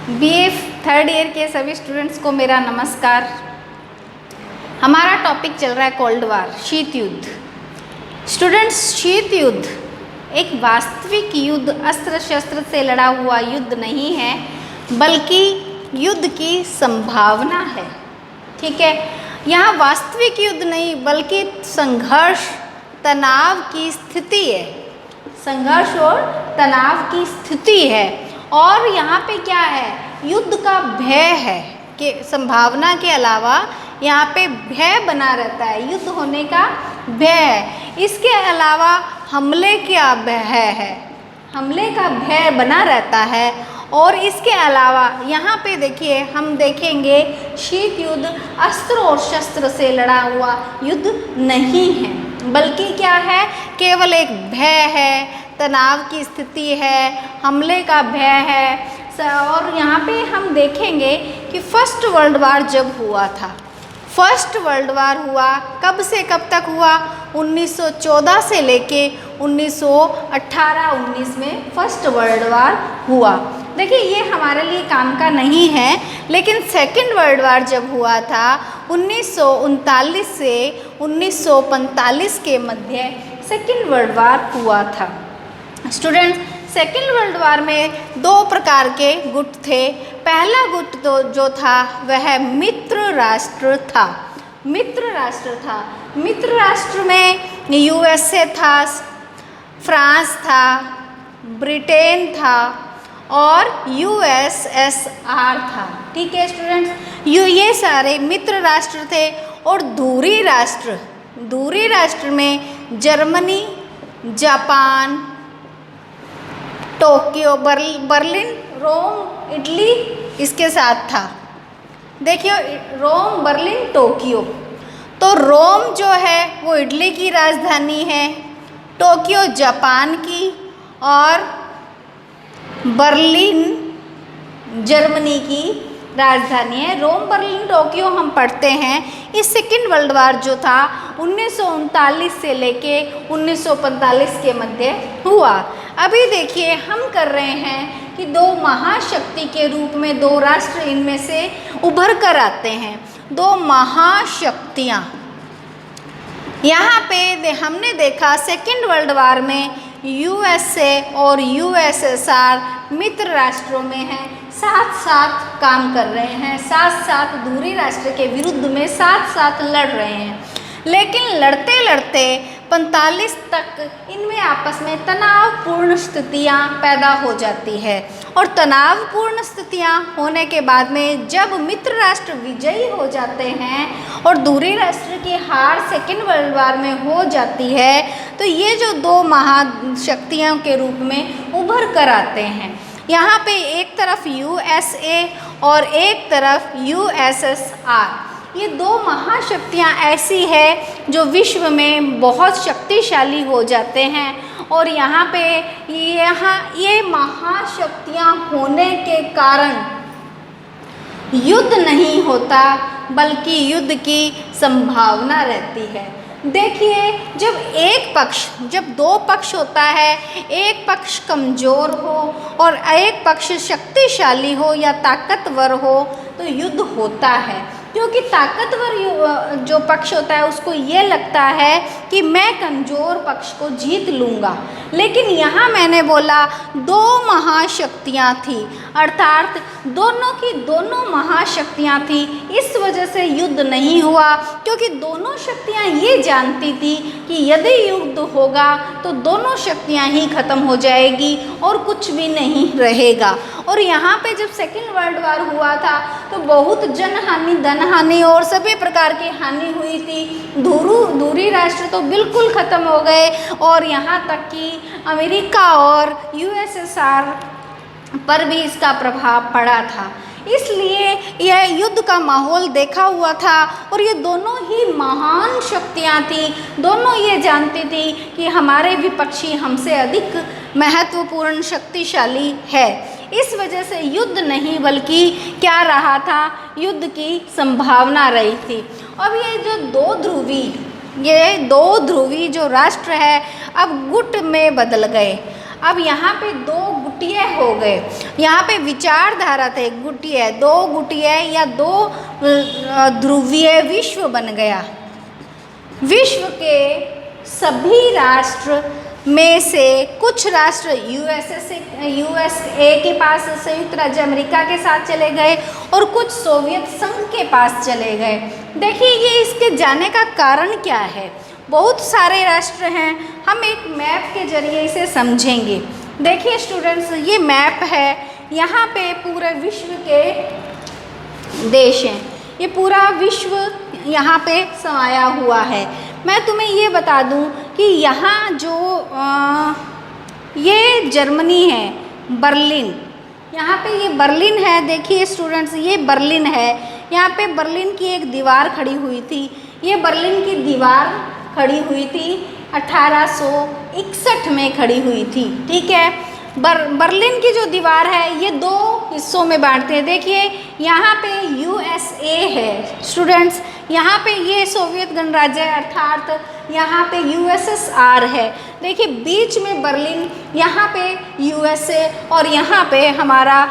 BA third year के सभी students को मेरा नमस्कार। हमारा टॉपिक चल रहा है कोल्ड वार, शीत युद्ध। स्टूडेंट्स, शीत युद्ध एक वास्तविक युद्ध, अस्त्र शस्त्र से लड़ा हुआ युद्ध नहीं है, बल्कि युद्ध की संभावना है। ठीक है, यहाँ वास्तविक युद्ध नहीं बल्कि संघर्ष, तनाव की स्थिति है। संघर्ष और तनाव की स्थिति है। और यहाँ पे क्या है, युद्ध का भय है कि संभावना के अलावा यहाँ पे भय बना रहता है, युद्ध होने का भय है। इसके अलावा हमले का भय है, हमले का भय बना रहता है। और इसके अलावा यहाँ पे देखिए, हम देखेंगे शीत युद्ध अस्त्र और शस्त्र से लड़ा हुआ युद्ध नहीं है, बल्कि क्या है, केवल एक भय है, तनाव की स्थिति है, हमले का भय है। और यहाँ पे हम देखेंगे कि फर्स्ट वर्ल्ड वार जब हुआ था, फर्स्ट वर्ल्ड वार हुआ कब से कब तक हुआ, 1914 से लेके 1918-19 में फर्स्ट वर्ल्ड वार हुआ। देखिए, ये हमारे लिए काम का नहीं है, लेकिन सेकेंड वर्ल्ड वार जब हुआ था 1939 से 1945 के मध्य सेकेंड वर्ल्ड वार हुआ था। स्टूडेंट्स, सेकेंड वर्ल्ड वार में दो प्रकार के गुट थे। पहला गुट तो जो था वह मित्र राष्ट्र था, मित्र राष्ट्र था। मित्र राष्ट्र में यूएसए था, फ्रांस था, ब्रिटेन था और यूएसएसआर था। ठीक है स्टूडेंट्स, ये सारे मित्र राष्ट्र थे। और दूरी राष्ट्र, दूरी राष्ट्र में जर्मनी, जापान, टोक्यो, बर्लिन, रोम, इटली इसके साथ था। देखिए, रोम, बर्लिन, टोक्यो। तो रोम जो है वो इटली की राजधानी है, टोक्यो जापान की और बर्लिन जर्मनी की राजधानी है। रोम, बर्लिन, टोक्यो हम पढ़ते हैं। इस सेकेंड वर्ल्ड वार जो था 1939 से लेके 1945 के मध्य हुआ। अभी देखिए, हम कर रहे हैं कि दो महाशक्ति के रूप में दो राष्ट्र इनमें से उभर कर आते हैं, दो महाशक्तियाँ। यहाँ पे हमने देखा सेकेंड वर्ल्ड वार में यूएसए और यूएसएसआर मित्र राष्ट्रों में हैं, साथ साथ काम कर रहे हैं, साथ साथ दूरी राष्ट्र के विरुद्ध में साथ साथ लड़ रहे हैं। लेकिन लड़ते लड़ते 45 तक इनमें आपस में तनावपूर्ण स्थितियां पैदा हो जाती है। और तनावपूर्ण स्थितियां होने के बाद में जब मित्र राष्ट्र विजयी हो जाते हैं और दूरी राष्ट्र की हार सेकेंड वर्ल्ड वार में हो जाती है, तो ये जो दो महाशक्तियों के रूप में उभर कर आते हैं। यहाँ पे एक तरफ यूएसए और एक तरफ यूएसएसआर, ये दो महाशक्तियाँ ऐसी है जो विश्व में बहुत शक्तिशाली हो जाते हैं। और यहाँ पे ये महाशक्तियाँ होने के कारण युद्ध नहीं होता, बल्कि युद्ध की संभावना रहती है। देखिए, जब दो पक्ष होता है, एक पक्ष कमज़ोर हो और एक पक्ष शक्तिशाली हो या ताकतवर हो, तो युद्ध होता है। क्योंकि ताकतवर जो पक्ष होता है उसको ये लगता है कि मैं कमज़ोर पक्ष को जीत लूँगा। लेकिन यहाँ मैंने बोला दो महाशक्तियाँ थी, अर्थात दोनों की दोनों महाशक्तियाँ थी। इस वजह से युद्ध नहीं हुआ, क्योंकि दोनों शक्तियाँ ये जानती थी कि यदि युद्ध होगा तो दोनों शक्तियाँ ही खत्म हो जाएगी और कुछ भी नहीं रहेगा। और यहाँ पे जब सेकेंड वर्ल्ड वार हुआ था तो बहुत जनहानि, धनहानि और सभी प्रकार की हानि हुई थी। दूरी राष्ट्र तो बिल्कुल ख़त्म हो गए और यहाँ तक कि अमेरिका और यूएसएसआर पर भी इसका प्रभाव पड़ा था। इसलिए यह युद्ध का माहौल देखा हुआ था और ये दोनों ही महान शक्तियाँ थी। दोनों ये जानती थी कि हमारे विपक्षी हमसे अधिक महत्वपूर्ण, शक्तिशाली है। इस वजह से युद्ध नहीं बल्कि क्या रहा था, युद्ध की संभावना रही थी। अब ये दो ध्रुवी जो राष्ट्र है अब गुट में बदल गए। अब यहाँ पे दो गुट गुटिये हो गए। यहाँ पे विचारधारा थे गुटिये, दो गुटिये या दो ध्रुवीय विश्व बन गया। विश्व के सभी राष्ट्र में से कुछ राष्ट्र यूएसए के पास, संयुक्त राज्य अमेरिका के साथ चले गए और कुछ सोवियत संघ के पास चले गए। देखिए ये इसके जाने का कारण क्या है। बहुत सारे राष्ट्र हैं, हम एक मैप के जरिए इसे समझेंगे। देखिए स्टूडेंट्स, ये मैप है, यहाँ पे पूरे विश्व के देश हैं, ये पूरा विश्व यहाँ पे समाया हुआ है। मैं तुम्हें ये बता दूं कि यहाँ जो ये जर्मनी है, बर्लिन, यहाँ पे ये बर्लिन है। देखिए स्टूडेंट्स, ये बर्लिन है, यहाँ पे बर्लिन की एक दीवार खड़ी हुई थी। ये बर्लिन की दीवार खड़ी हुई थी 1861 में खड़ी हुई थी, ठीक है। बर्लिन की जो दीवार है ये दो हिस्सों में बांटते हैं। देखिए यहाँ पे यूएसए है स्टूडेंट्स, यहाँ पे ये सोवियत गणराज्य है, अर्थात यहाँ पे यूएसएसआर है। देखिए बीच में बर्लिन, यहाँ पे यूएसए और यहाँ पे हमारा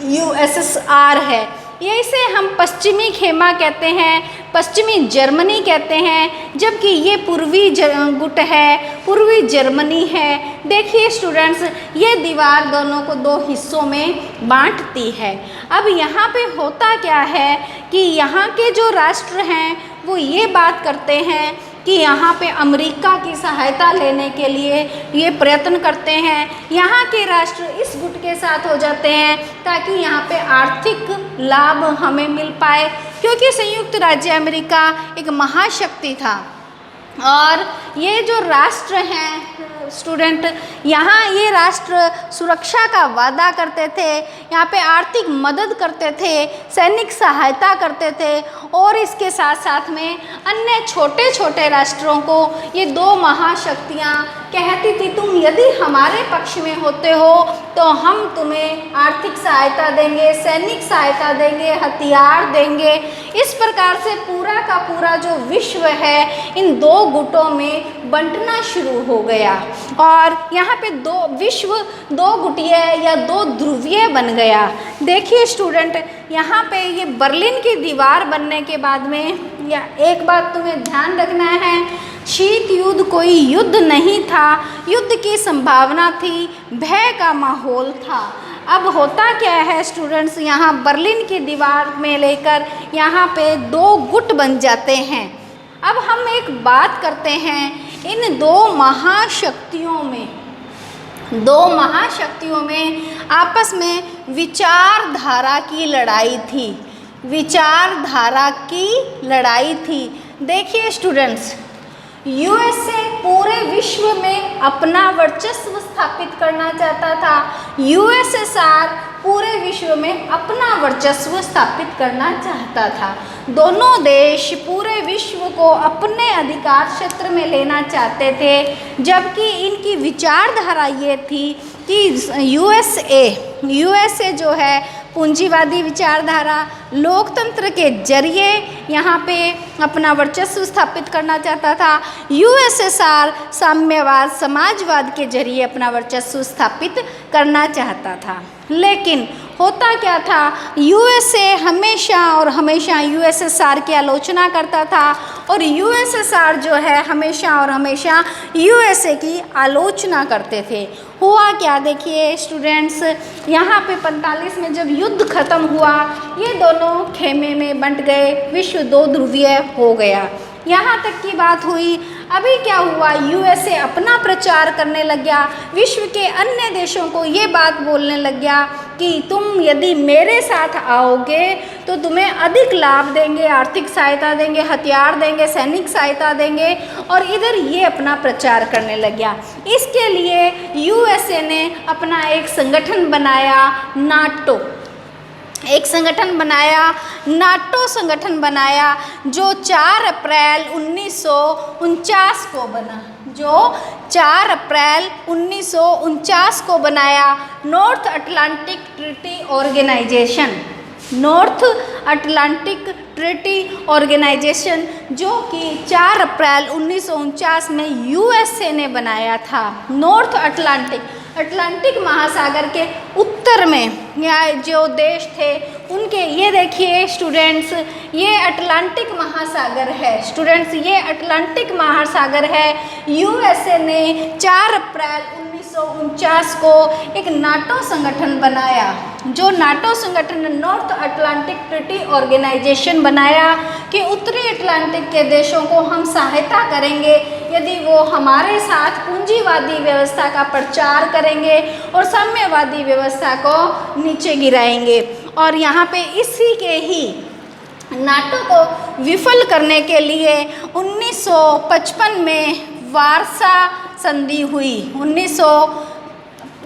यूएसएसआर है। ये इसे हम पश्चिमी खेमा कहते हैं, पश्चिमी जर्मनी कहते हैं, जबकि ये पूर्वी गुट है, पूर्वी जर्मनी है। देखिए स्टूडेंट्स, ये दीवार दोनों को दो हिस्सों में बांटती है। अब यहाँ पे होता क्या है कि यहाँ के जो राष्ट्र हैं वो ये बात करते हैं कि यहाँ पे अमेरिका की सहायता लेने के लिए ये प्रयत्न करते हैं। यहाँ के राष्ट्र इस गुट के साथ हो जाते हैं ताकि यहाँ पे आर्थिक लाभ हमें मिल पाए, क्योंकि संयुक्त राज्य अमेरिका एक महाशक्ति था और ये जो राष्ट्र हैं स्टूडेंट, यहाँ ये राष्ट्र सुरक्षा का वादा करते थे, यहाँ पे आर्थिक मदद करते थे, सैनिक सहायता करते थे और इसके साथ साथ में अन्य छोटे छोटे राष्ट्रों को ये दो महाशक्तियाँ कहती थी, तुम यदि हमारे पक्ष में होते हो तो हम तुम्हें आर्थिक सहायता देंगे, सैनिक सहायता देंगे, हथियार देंगे। इस प्रकार से पूरा का पूरा जो विश्व है इन दो गुटों में बंटना शुरू हो गया और यहाँ पे दो विश्व दो गुटिये या दो ध्रुवीय बन गया। देखिए स्टूडेंट, यहाँ पे ये बर्लिन की दीवार बनने के बाद में या एक बात तुम्हें ध्यान रखना है, शीत युद्ध कोई युद्ध नहीं था, युद्ध की संभावना थी, भय का माहौल था। अब होता क्या है स्टूडेंट्स, यहाँ बर्लिन की दीवार में लेकर यहाँ पे दो गुट बन जाते हैं। अब हम एक बात करते हैं, इन दो महाशक्तियों में आपस में विचारधारा की लड़ाई थी, विचारधारा की लड़ाई थी। देखिए स्टूडेंट्स, यूएसए पूरे विश्व में अपना वर्चस्व स्थापित करना चाहता था, यूएसएसआर पूरे विश्व में अपना वर्चस्व स्थापित करना चाहता था। दोनों देश पूरे विश्व को अपने अधिकार क्षेत्र में लेना चाहते थे, जबकि इनकी विचारधारा ये थी कि यूएसए जो है पूंजीवादी विचारधारा, लोकतंत्र के जरिए यहाँ पे अपना वर्चस्व स्थापित करना चाहता था, यूएसएसआर साम्यवाद समाजवाद के जरिए अपना वर्चस्व स्थापित करना चाहता था। लेकिन होता क्या था, यूएसए हमेशा और हमेशा यूएसएसआर की आलोचना करता था और यूएसएसआर जो है हमेशा और हमेशा यूएसए की आलोचना करते थे। हुआ क्या, देखिए स्टूडेंट्स, यहाँ पे 45 में जब युद्ध खत्म हुआ, ये दोनों खेमे में बंट गए, विश्व दो ध्रुवीय हो गया। यहाँ तक की बात हुई। अभी क्या हुआ, यूएसए अपना प्रचार करने लग गया, विश्व के अन्य देशों को ये बात बोलने लग गया कि तुम यदि मेरे साथ आओगे तो तुम्हें अधिक लाभ देंगे, आर्थिक सहायता देंगे, हथियार देंगे, सैनिक सहायता देंगे, और इधर ये अपना प्रचार करने लग गया। इसके लिए यूएसए ने अपना एक संगठन बनाया, नाटो, एक संगठन बनाया, नाटो संगठन बनाया, जो 4 अप्रैल 1949 को बना, जो 4 अप्रैल 1949 को बनाया। North Atlantic Treaty Organization, North Atlantic Treaty Organization, जो कि 4 अप्रैल 1949 में यूएसए ने बनाया था। नॉर्थ अटलांटिक, अटलांटिक महासागर के उत्तर में या जो देश थे उनके, ये देखिए स्टूडेंट्स, ये अटलांटिक महासागर है। स्टूडेंट्स, ये अटलांटिक महासागर है। यूएसए ने 4 अप्रैल 1949 को एक नाटो संगठन बनाया। जो नाटो संगठन नॉर्थ अटलांटिक ट्रीटी ऑर्गेनाइजेशन बनाया कि उत्तरी अटलांटिक के देशों को हम सहायता करेंगे यदि वो हमारे साथ पूंजीवादी व्यवस्था का प्रचार करेंगे और साम्यवादी व्यवस्था को नीचे गिराएंगे। और यहाँ पे इसी के ही नाटो को विफल करने के लिए 1955 में वार्सा संधि हुई।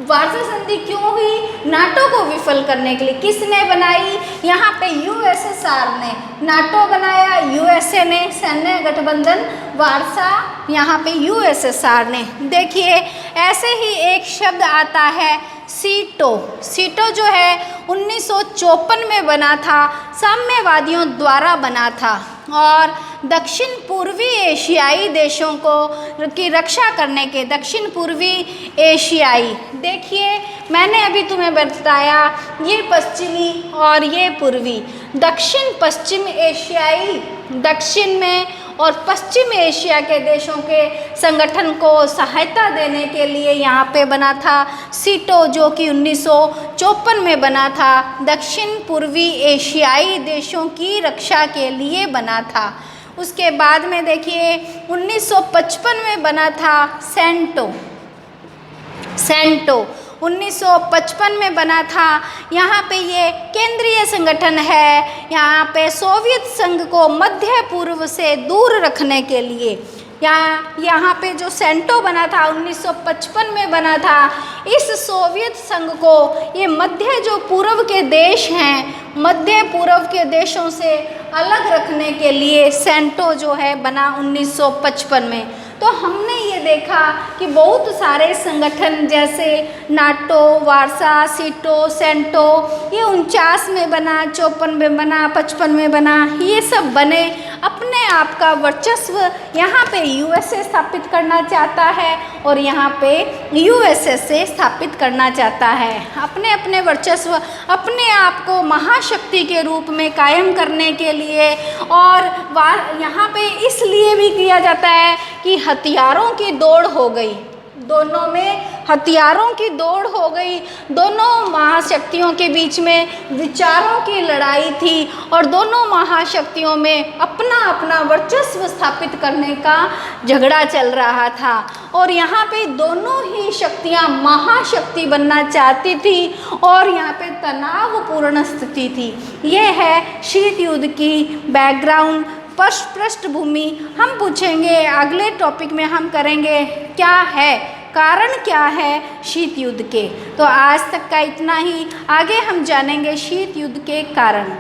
वार्सा संधि क्यों हुई? नाटो को विफल करने के लिए। किसने बनाई? यहाँ पे यूएसएसआर ने नाटो बनाया, यूएसए ने सैन्य गठबंधन वार्सा, यहाँ पे यूएसएसआर ने। देखिए ऐसे ही एक शब्द आता है सीटो। सीटो जो है 1954 में बना था, साम्यवादियों द्वारा बना था और दक्षिण पूर्वी एशियाई देशों को की रक्षा करने के, दक्षिण पूर्वी एशियाई, देखिए मैंने अभी तुम्हें बताया ये पश्चिमी और ये पूर्वी, दक्षिण पश्चिम एशियाई, दक्षिण में और पश्चिम एशिया के देशों के संगठन को सहायता देने के लिए यहाँ पे बना था सीटो, जो कि 1954 में बना था। दक्षिण पूर्वी एशियाई देशों की रक्षा के लिए बना था। उसके बाद में देखिए 1955 में बना था सेंटो। 1955 में बना था। यहाँ पे ये केंद्रीय संगठन है, यहाँ पे सोवियत संघ को मध्य पूर्व से दूर रखने के लिए। यहाँ पे जो सेंटो बना था 1955 में बना था। इस सोवियत संघ को ये मध्य जो पूर्व के देश हैं, मध्य पूर्व के देशों से अलग रखने के लिए सेंटो जो है बना 1955 में। तो हमने ये देखा कि बहुत सारे संगठन जैसे नाटो, वार्सा, सीटो, सेंटो, ये 49 में बना, 54 में बना, 55 में बना, ये सब बने। अपने आप का वर्चस्व यहाँ पे यूएसए स्थापित करना चाहता है और यहाँ पे यूएसएसए स्थापित करना चाहता है। अपने अपने वर्चस्व, अपने आप को महाशक्ति के रूप में कायम करने के लिए। और यहाँ पे इसलिए भी किया जाता है कि हथियारों की दौड़ हो गई, दोनों में हथियारों की दौड़ हो गई। दोनों महाशक्तियों के बीच में विचारों की लड़ाई थी और दोनों महाशक्तियों में अपना अपना वर्चस्व स्थापित करने का झगड़ा चल रहा था। और यहाँ पे दोनों ही शक्तियाँ महाशक्ति बनना चाहती थी और यहाँ पे तनावपूर्ण स्थिति थी। यह है शीत युद्ध की बैकग्राउंड, पृष्ठभूमि। हम पूछेंगे अगले टॉपिक में, हम करेंगे क्या है, कारण क्या है शीत युद्ध के। तो आज तक का इतना ही, आगे हम जानेंगे शीत युद्ध के कारण।